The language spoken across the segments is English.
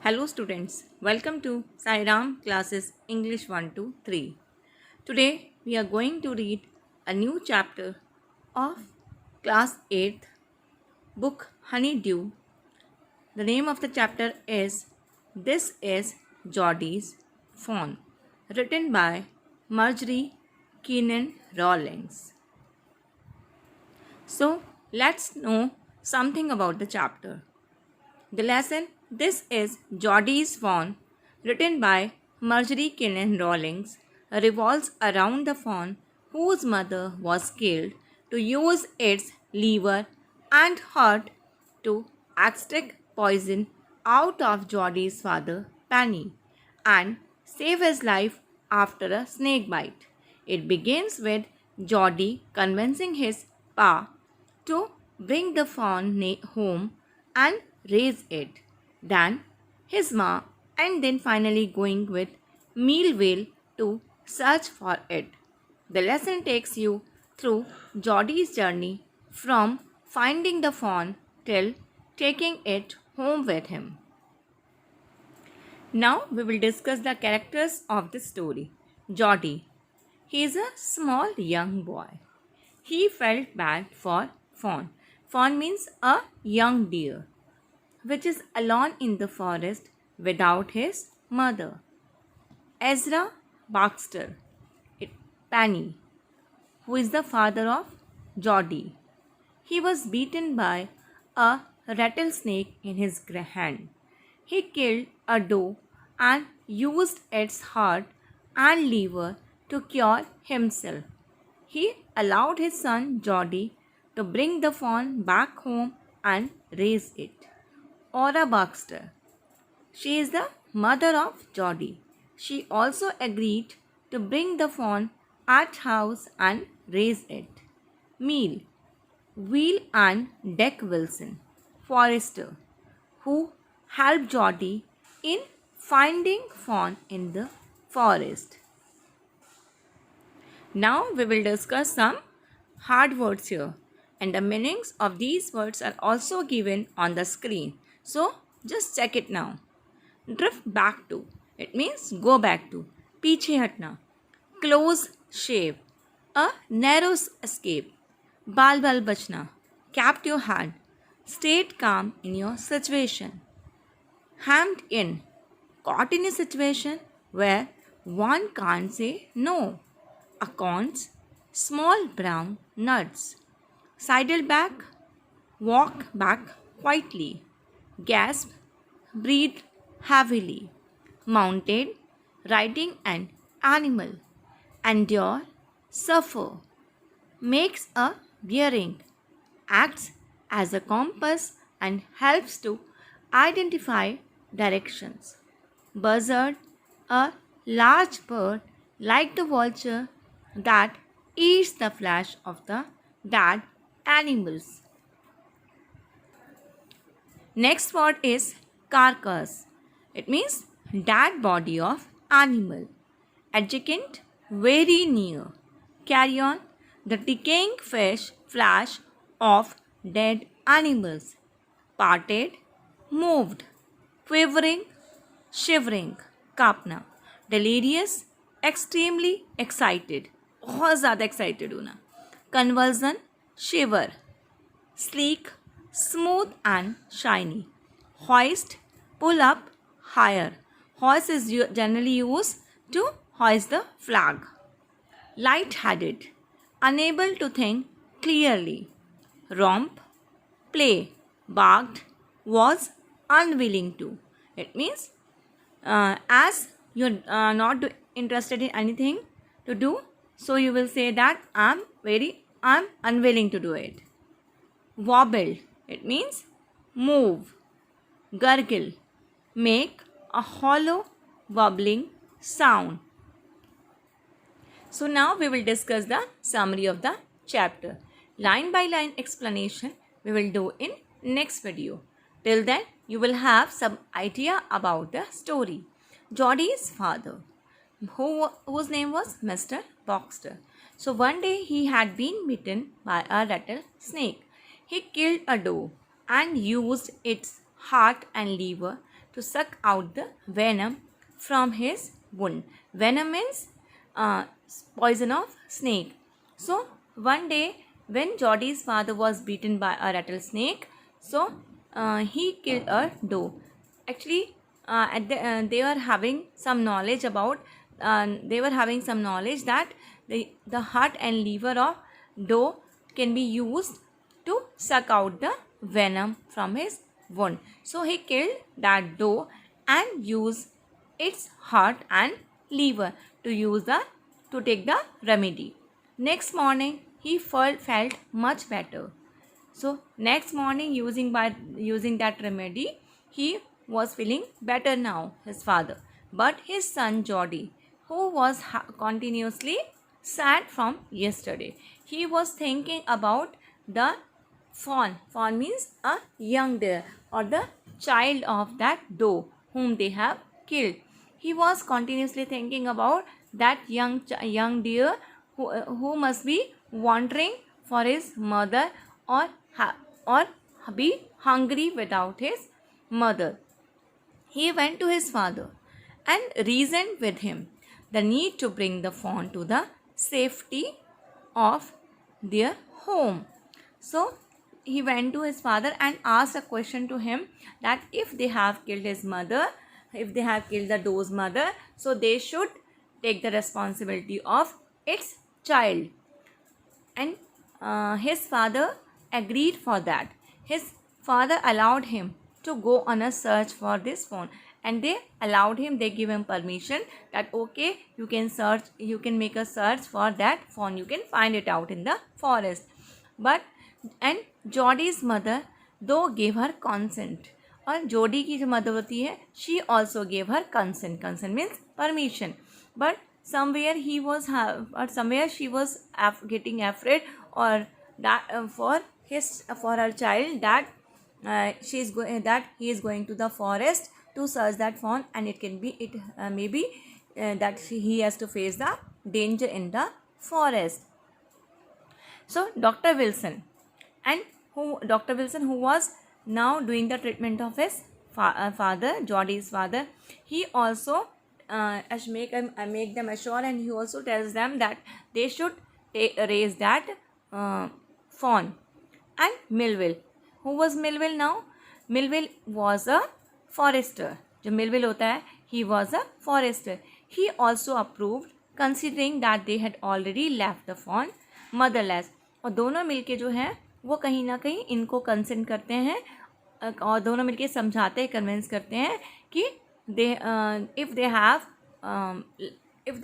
Hello students, welcome to Sairam classes English 1 to 3. Today we are going to read a new chapter of class 8th book Honeydew. The name of the chapter is This is Geordie's Fawn, written by Marjorie Keenan Rawlings. So let's know something about the chapter. The lesson This is Geordie's Fawn, written by Marjorie Kinnan Rawlings, revolves around the fawn whose mother was killed to use its liver and heart to extract poison out of Geordie's father, Penny, and save his life after a snake bite. It begins with Geordie convincing his pa to bring the fawn home and raise it. Then his ma, and then finally going with Mealvale to search for it. The lesson takes you through Geordie's journey from finding the fawn till taking it home with him. Now we will discuss the characters of the story. Geordie. He is a small young boy. He felt bad for fawn. Fawn means a young deer, which is alone in the forest without his mother. Ezra Baxter, Penny, who is the father of Geordie. He was beaten by a rattlesnake in his hand. He killed a doe and used its heart and liver to cure himself. He allowed his son Geordie to bring the fawn back home and raise it. Ora Baxter. She is the mother of Geordie. She also agreed to bring the fawn at house and raise it. Meal. Will and Deck Wilson, forester, who helped Geordie in finding fawn in the forest. Now we will discuss some hard words here, and the meanings of these words are also given on the screen. So just check it now. Drift back to, it means go back to. पीछे हटना. Close shave, a narrow escape. बाल बाल बचना. Kept your hand. Stayed calm in your situation. Hemmed in, caught in a situation where one can't say no. Acorns, small brown nuts. Sidle back, walk back quietly. Gasp, breathe heavily. Mounted, riding an animal. Endure, suffer. Makes a bearing. Acts as a compass and helps to identify directions. Buzzard, a large bird like the vulture that eats the flesh of the dead animals. Next word is carcass. It means dead body of animal. Adjacent, very near. Carry on, the decaying flesh of dead animals. Parted, moved. Quivering, shivering. कांपना. Delirious, extremely excited. बहुत ज़्यादा excited होना. Convulsion, shiver. Sleek, smooth and shiny. Hoist, pull up higher. Hoist is generally used to hoist the flag. Light-headed, unable to think clearly. Romp, play, barked, was unwilling to. It means as you're not interested in anything to do, so you will say that I'm unwilling to do it. Wobble, it means move. Gurgle, make a hollow wobbling sound. So now we will discuss the summary of the chapter. Line by line explanation we will do in next video. Till then you will have some idea about the story. Geordie's father, whose name was Mr. Baxter. So one day he had been bitten by a rattlesnake. He killed a doe and used its heart and liver to suck out the venom from his wound. Venom means poison of snake. So one day when Geordie's father was beaten by a rattlesnake, so he killed a doe. Actually, they were having some knowledge about. They were having some knowledge that the heart and liver of doe can be used to suck out the venom from his wound. So he killed that doe and used its heart and liver to take the remedy. Next morning he felt much better. So next morning using that remedy, he was feeling better now, his father. But his son Geordie, who was continuously sad from yesterday, he was thinking about the fawn. Fawn means a young deer or the child of that doe whom they have killed. He was continuously thinking about that young deer who must be wandering for his mother or or be hungry without his mother. He went to his father and reasoned with him the need to bring the fawn to the safety of their home. So he went to his father and asked a question to him that if they have killed his mother, if they have killed the doe's mother, so they should take the responsibility of its child. And his father agreed for that. His father allowed him to go on a search for this fawn, and they allowed him, they give him permission that okay, you can make a search for that fawn, you can find it out in the forest. But and Geordie's mother though gave her consent, और जोडी की जो mother होती है she also gave her consent. Consent means permission. But somewhere somewhere she was getting afraid, or that for her child, that he is going to the forest to search that fawn, and it may be that he has to face the danger in the forest. So Dr. Wilson who was now doing the treatment of his father, Geordie's father, he also make them assure, and he also tells them that they should raise that fawn. And Melville, who was Melville now? Melville was a forester. जो Melville होता है, he was a forester. He also approved, considering that they had already left the fawn motherless. और दोनों मिलके जो है वो कहीं ना कहीं इनको कंसेंट करते हैं, और दोनों मिलके समझाते हैं, कन्विंस करते हैं कि if they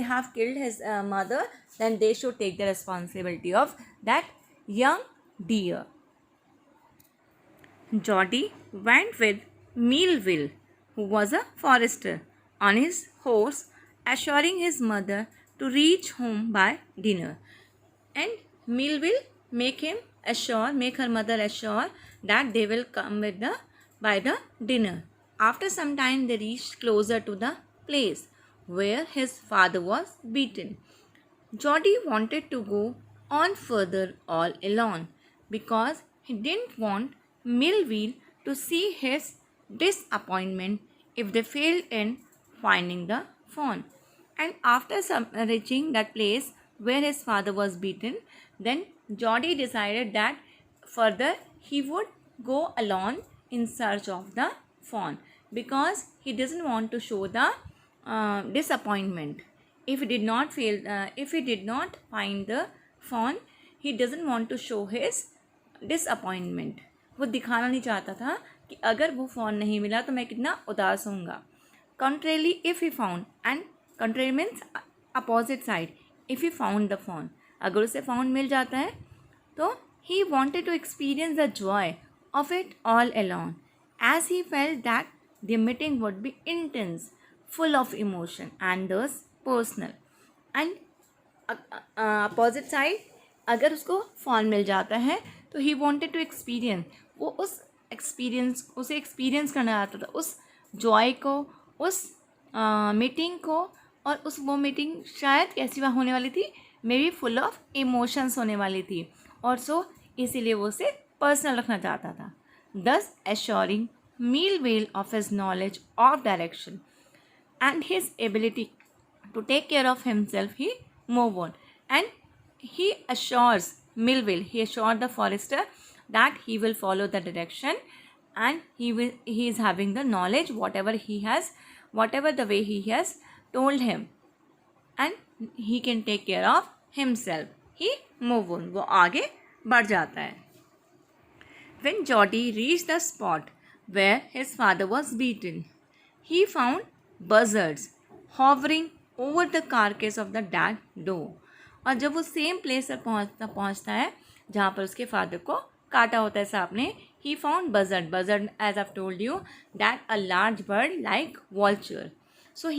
have killed his mother, then they should take the responsibility of that young deer. Geordie went with Melville, who was a forester, on his horse, assuring his mother to reach home by dinner. And Melville make her mother assure that they will come by the dinner. After some time, they reached closer to the place where his father was beaten. Geordie wanted to go on further all alone because he didn't want Melville to see his disappointment if they failed in finding the fawn. And after reaching that place where his father was beaten, then Geordie decided that further he would go alone in search of the fawn, because he doesn't want to show the disappointment. If he did not find the fawn, he doesn't want to show his disappointment. वो दिखाना नहीं चाहता था कि अगर वो fawn नहीं मिला तो मैं कितना उदास होऊंगा. Contrarily, if he found, and contrary means opposite side, if he found the fawn, अगर उसे fawn मिल जाता है तो he wanted to experience the joy of it all alone, as he felt that the meeting would be intense, full of emotion and thus personal. And opposite side, अगर उसको fawn मिल जाता है तो he wanted to experience, वो उसे experience करना चाहता था, उस जॉय को, उस मीटिंग को. और वो मीटिंग शायद कैसी होने वाली थी, may be full of emotions होने वाली थी, और सो इसीलिए वो उसे पर्सनल रखना चाहता था. दस assuring meanwhile of his knowledge of direction and his ability to take care of himself, he move on. And he assures Millville, he assured the forester that he will follow the direction, and he is having the knowledge, whatever the way he has told him, and he can take care of himself. He move on, वो आगे बढ़ जाता है. When Jody reached the spot where his father was beaten, he found buzzards hovering over the carcass of the dead doe. और जब वो same place पर पहुंचता है जहाँ पर उसके फादर को काटा होता है सांप ने, he found buzzard as I've told you that a large bird like vulture. So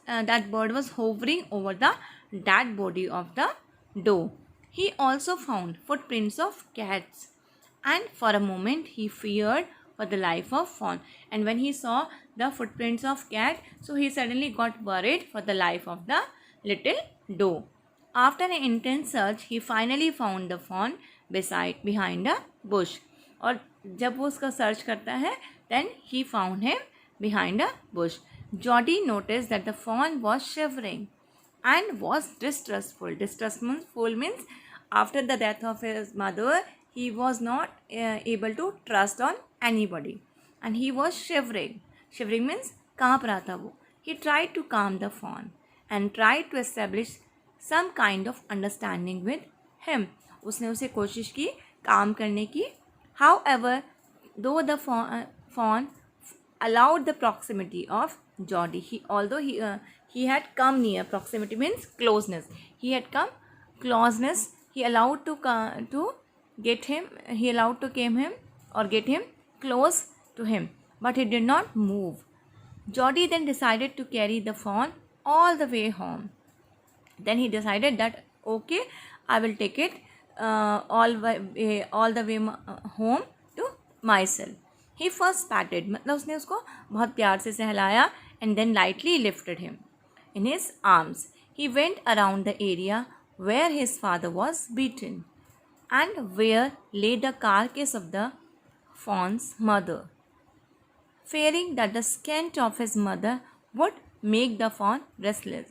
that bird was hovering over the dead body of the doe. He also found footprints of cats, and for a moment he feared for the life of fawn. And when he saw the footprints of cat, so he suddenly got worried for the life of the little doe. After an intense search, he finally found the fawn behind a bush. और जब वो उसका search करता है, then he found him behind a bush. Jody noticed that the fawn was shivering and was distrustful. Distrustful means after the death of his mother, he was not able to trust on anybody, and he was shivering. Shivering means काँप रहा था वो. He tried to calm the fawn and tried to establish some kind of understanding with him. उसने उसे कोशिश की काम करने की. However, though the fawn allowed the proximity of Jody, he had come near. Proximity means closeness. He had come closeness. He allowed to get him. He allowed to came him or get him close to him, but he did not move. Jody then decided to carry the fawn all the way home. Then he decided that okay, I will take it all the way home to myself. He first patted, मतलब उसने उसको बहुत प्यार से सहलाया, and then lightly lifted him in his arms. He went around the area where his father was beaten and where lay the carcass of the fawn's mother, fearing that the scent of his mother would make the fawn restless.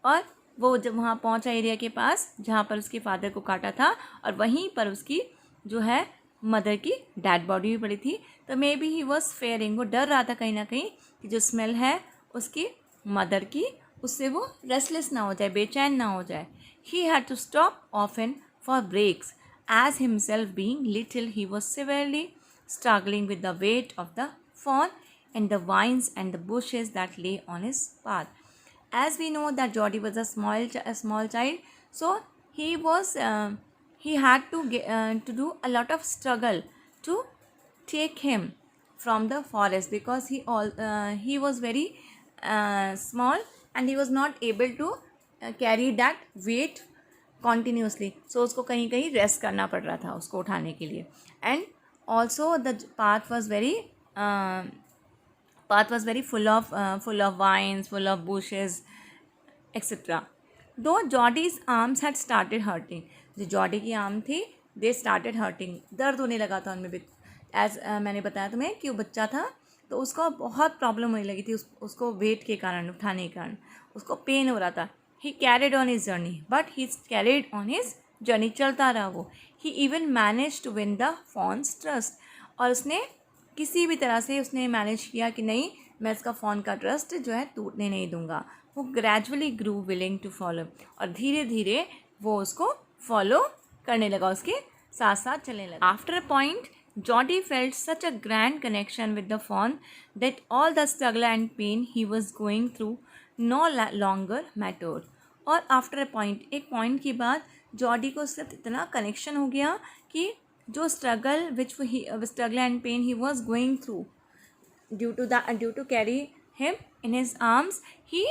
और वो जब वहाँ पहुँचा area के पास जहाँ पर उसके father को काटा था, और वहीं पर उसकी जो है मदर की डेड बॉडी भी पड़ी थी, तो maybe he was fearing, वो डर रहा था कहीं ना कहीं कि जो स्मेल है उसकी मदर की, उससे वो रेस्टलेस ना हो जाए, बेचैन ना हो जाए. He had to stop often for breaks. As himself being little, he was severely struggling with the weight of the fawn and the vines and the bushes that lay on his path. As we know that Jody was a small child, so he had to do a lot of struggle to take him from the forest, because he was very small and he was not able to carry that weight continuously. So उसको कहीं कहीं rest करना पड़ रहा था उसको उठाने के लिए. And also the path was very full of vines, full of bushes, etc. Though Jody's arms had started hurting, जो जॉडी की आर्म थी, they started hurting, दर्द होने लगा था उनमें भी. मैंने बताया तुम्हें कि वो बच्चा था तो उसको बहुत प्रॉब्लम होने लगी थी, उसको वेट के कारण, उठाने के कारण उसको पेन हो रहा था. He carried on his journey, but he carried on his journey, चलता रहा वो. He even managed to win the fawn's trust. और उसने किसी भी तरह से उसने मैनेज किया कि नहीं, मैं इसका fawn का ट्रस्ट जो है टूटने नहीं दूंगा. वो gradually grew willing to follow, और धीरे धीरे वो उसको फॉलो करने लगा, उसके साथ साथ चलने लगा. After a point, Jody felt such a grand connection with the fawn that all the struggle and pain he was going through no longer mattered. और आफ्टर अ पॉइंट, एक पॉइंट के बाद जॉडी को उससे इतना कनेक्शन हो गया कि जो struggle and pain he was going through due to carry him in his arms, he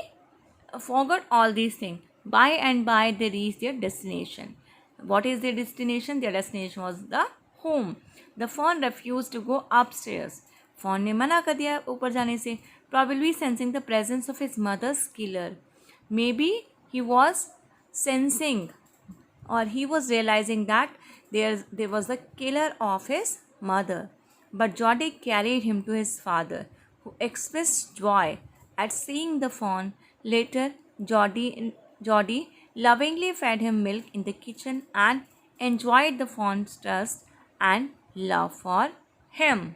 forgot all these things. By and by they reached their destination. What is their destination? Their destination was the home. The fawn refused to go upstairs. fawn ने मना कर दिया ऊपर जाने से, probably sensing the presence of his mother's killer. Maybe he was sensing, or he was realizing that there was the killer of his mother. But Geordie carried him to his father, who expressed joy at seeing the fawn. Later, Geordie lovingly fed him milk in the kitchen and enjoyed the fawn's trust and love for him.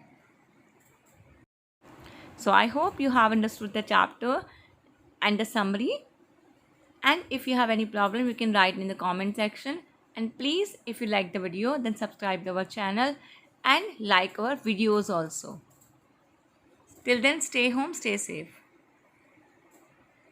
So, I hope you have understood the chapter and the summary. And if you have any problem, you can write in the comment section. And please, if you like the video, then subscribe to our channel and like our videos also. Till then, stay home, stay safe.